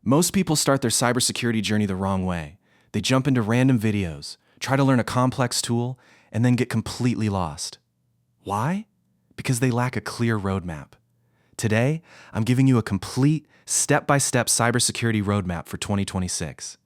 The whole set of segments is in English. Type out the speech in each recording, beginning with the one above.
Most people start their cybersecurity journey the wrong way. They jump into random videos, try to learn a complex tool, and then get completely lost. Why? Because they lack a clear roadmap. Today, I'm giving you a complete, step-by-step cybersecurity roadmap for 2026.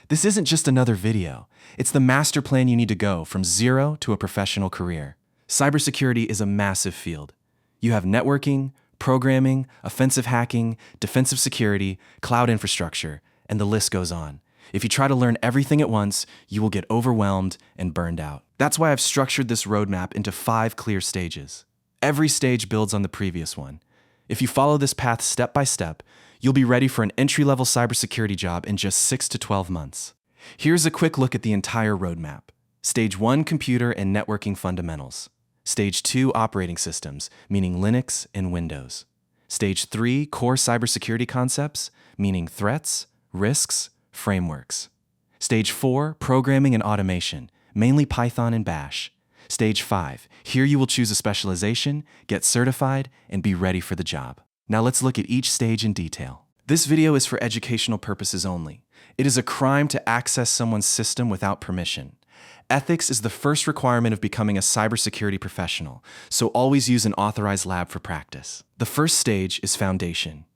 This isn't just another video. It's the master plan you need to go from zero to a professional career. Cybersecurity is a massive field. You have networking, programming, offensive hacking, defensive security, cloud infrastructure, and the list goes on. If you try to learn everything at once, you will get overwhelmed and burned out. That's why I've structured this roadmap into 5 clear stages. Every stage builds on the previous one. If you follow this path step by step, you'll be ready for an entry-level cybersecurity job in just 6 to 12 months. Here's a quick look at the entire roadmap. Stage 1, computer and networking fundamentals. Stage 2, operating systems, meaning Linux and Windows. Stage 3, core cybersecurity concepts, meaning threats, risks, frameworks. Stage 4, programming and automation, mainly Python and Bash. Stage 5, here you will choose a specialization, get certified, and be ready for the job. Now let's look at each stage in detail. This video is for educational purposes only. It is a crime to access someone's system without permission. Ethics is the first requirement of becoming a cybersecurity professional, so always use an authorized lab for practice. The first stage is foundation.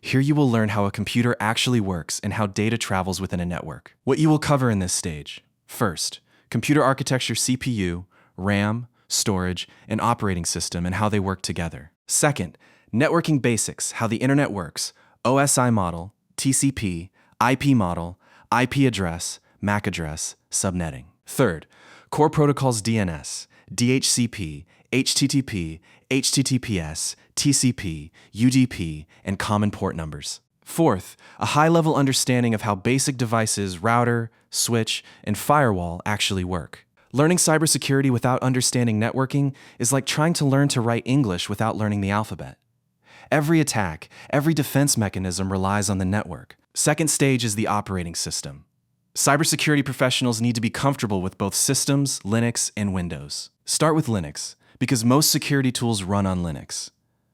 Here you will learn how a computer actually works and how data travels within a network. What you will cover in this stage: first, computer architecture, CPU, RAM, storage, and operating system and how they work together. Second, networking basics, how the internet works, OSI model, TCP, IP model, IP address, MAC address, subnetting. Third, core protocols DNS, DHCP, HTTP, HTTPS, TCP, UDP, and common port numbers. Fourth, a high-level understanding of how basic devices, router, switch, and firewall actually work. Learning cybersecurity without understanding networking is like trying to learn to write English without learning the alphabet. Every attack, every defense mechanism relies on the network. Second stage is the operating system. Cybersecurity professionals need to be comfortable with both systems, Linux, and Windows. Start with Linux, because most security tools run on Linux.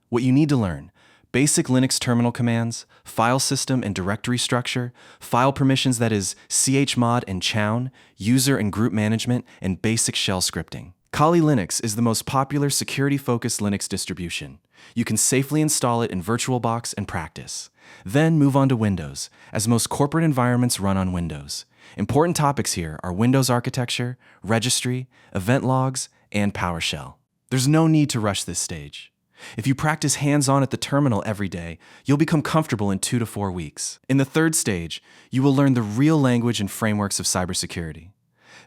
What you need to learn: basic Linux terminal commands, file system and directory structure, file permissions, that is chmod and chown, user and group management, and basic shell scripting. Kali Linux is the most popular security-focused Linux distribution. You can safely install it in VirtualBox and practice. Then move on to Windows, as most corporate environments run on Windows. Important topics here are Windows architecture, registry, event logs, and PowerShell. There's no need to rush this stage. If you practice hands-on at the terminal every day, you'll become comfortable in 2 to 4 weeks. In the third stage, you will learn the real language and frameworks of cybersecurity.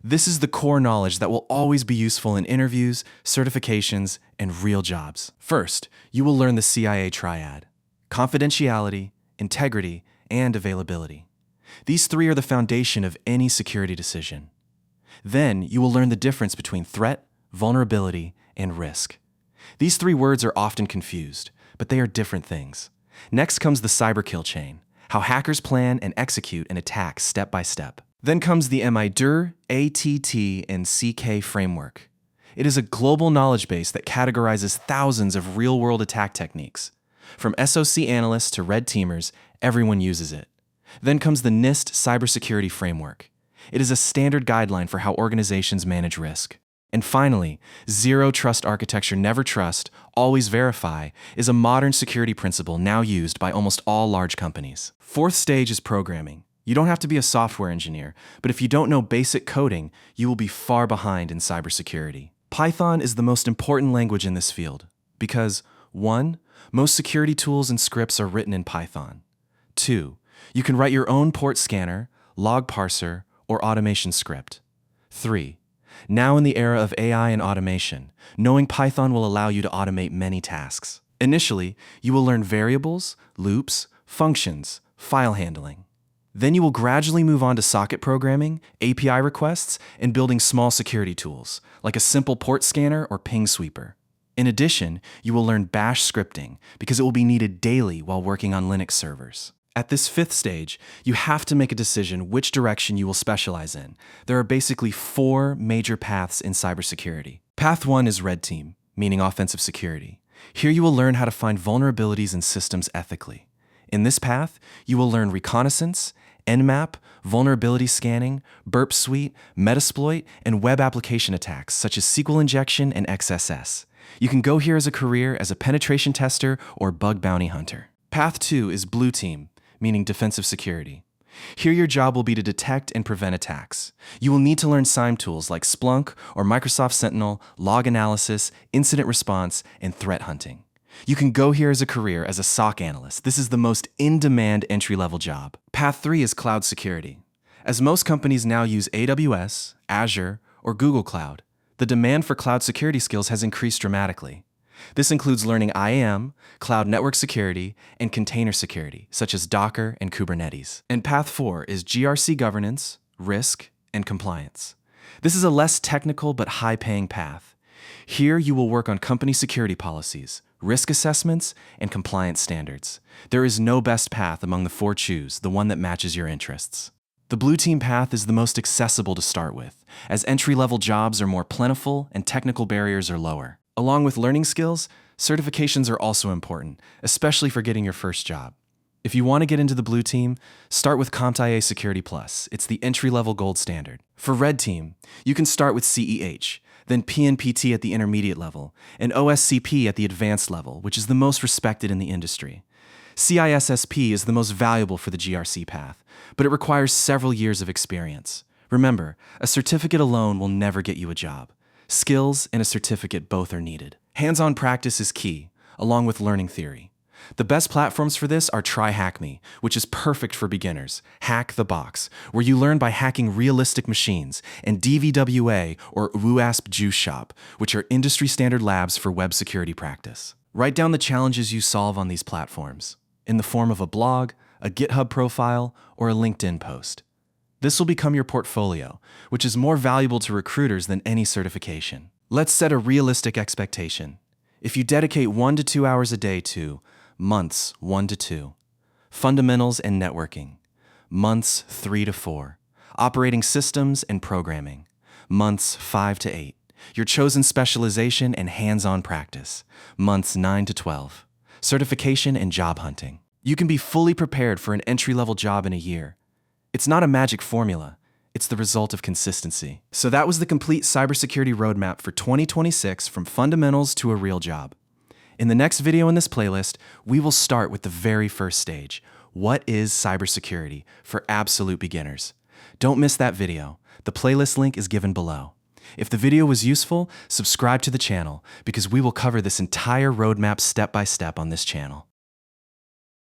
This is the core knowledge that will always be useful in interviews, certifications, and real jobs. First, you will learn the CIA triad: confidentiality, integrity, and availability. These 3 are the foundation of any security decision. Then, you will learn the difference between threat, vulnerability, and risk. These 3 words are often confused, but they are different things. Next comes the cyber kill chain, how hackers plan and execute an attack step by step. Then comes the MITRE, ATT, and CK framework. It is a global knowledge base that categorizes thousands of real-world attack techniques. From SOC analysts to red teamers, everyone uses it. Then comes the NIST cybersecurity framework. It is a standard guideline for how organizations manage risk. And finally, zero trust architecture, never trust, always verify, is a modern security principle now used by almost all large companies. Fourth stage is programming. You don't have to be a software engineer, but if you don't know basic coding, you will be far behind in cybersecurity. Python is the most important language in this field because 1. Most security tools and scripts are written in Python. 2. You can write your own port scanner, log parser, or automation script. 3. Now in the era of AI and automation, knowing Python will allow you to automate many tasks. Initially, you will learn variables, loops, functions, file handling. Then you will gradually move on to socket programming, API requests, and building small security tools, like a simple port scanner or ping sweeper. In addition, you will learn Bash scripting, because it will be needed daily while working on Linux servers. At this 5th stage, you have to make a decision which direction you will specialize in. There are basically 4 major paths in cybersecurity. Path 1 is red team, meaning offensive security. Here you will learn how to find vulnerabilities in systems ethically. In this path, you will learn reconnaissance, Nmap, vulnerability scanning, Burp Suite, Metasploit, and web application attacks such as SQL injection and XSS. You can go here as a career as a penetration tester or bug bounty hunter. Path 2 is Blue Team, meaning defensive security. Here your job will be to detect and prevent attacks. You will need to learn SIEM tools like Splunk or Microsoft Sentinel, log analysis, incident response, and threat hunting. You can go here as a career as a SOC analyst. This is the most in-demand entry-level job. Path 3 is cloud security. As most companies now use AWS, Azure, or Google Cloud, the demand for cloud security skills has increased dramatically. This includes learning IAM, cloud network security, and container security, such as Docker and Kubernetes. And Path 4 is GRC governance, risk, and compliance. This is a less technical but high-paying path. Here you will work on company security policies, risk assessments, and compliance standards. There is no best path among the four. Choose the one that matches your interests. The Blue Team path is the most accessible to start with, as entry-level jobs are more plentiful and technical barriers are lower. Along with learning skills, certifications are also important, especially for getting your first job. If you want to get into the Blue Team, start with CompTIA Security Plus. It's the entry-level gold standard. For Red Team, you can start with CEH, then PNPT at the intermediate level, and OSCP at the advanced level, which is the most respected in the industry. CISSP is the most valuable for the GRC path, but it requires several years of experience. Remember, a certificate alone will never get you a job. Skills and a certificate both are needed. Hands-on practice is key, along with learning theory. The best platforms for this are TryHackMe, which is perfect for beginners, Hack the Box, where you learn by hacking realistic machines, and DVWA or WASP Juice Shop, which are industry-standard labs for web security practice. Write down the challenges you solve on these platforms, in the form of a blog, a GitHub profile, or a LinkedIn post. This will become your portfolio, which is more valuable to recruiters than any certification. Let's set a realistic expectation. If you dedicate 1 to 2 hours a day to months 1 to 2, fundamentals and networking, months 3 to 4, operating systems and programming, months 5 to 8, your chosen specialization and hands-on practice, months 9 to 12, certification and job hunting. You can be fully prepared for an entry-level job in a year. It's not a magic formula. It's the result of consistency. So that was the complete cybersecurity roadmap for 2026 from fundamentals to a real job. In the next video in this playlist, we will start with the very first stage. What is cybersecurity for absolute beginners? Don't miss that video. The playlist link is given below. If the video was useful, subscribe to the channel because we will cover this entire roadmap step by step on this channel.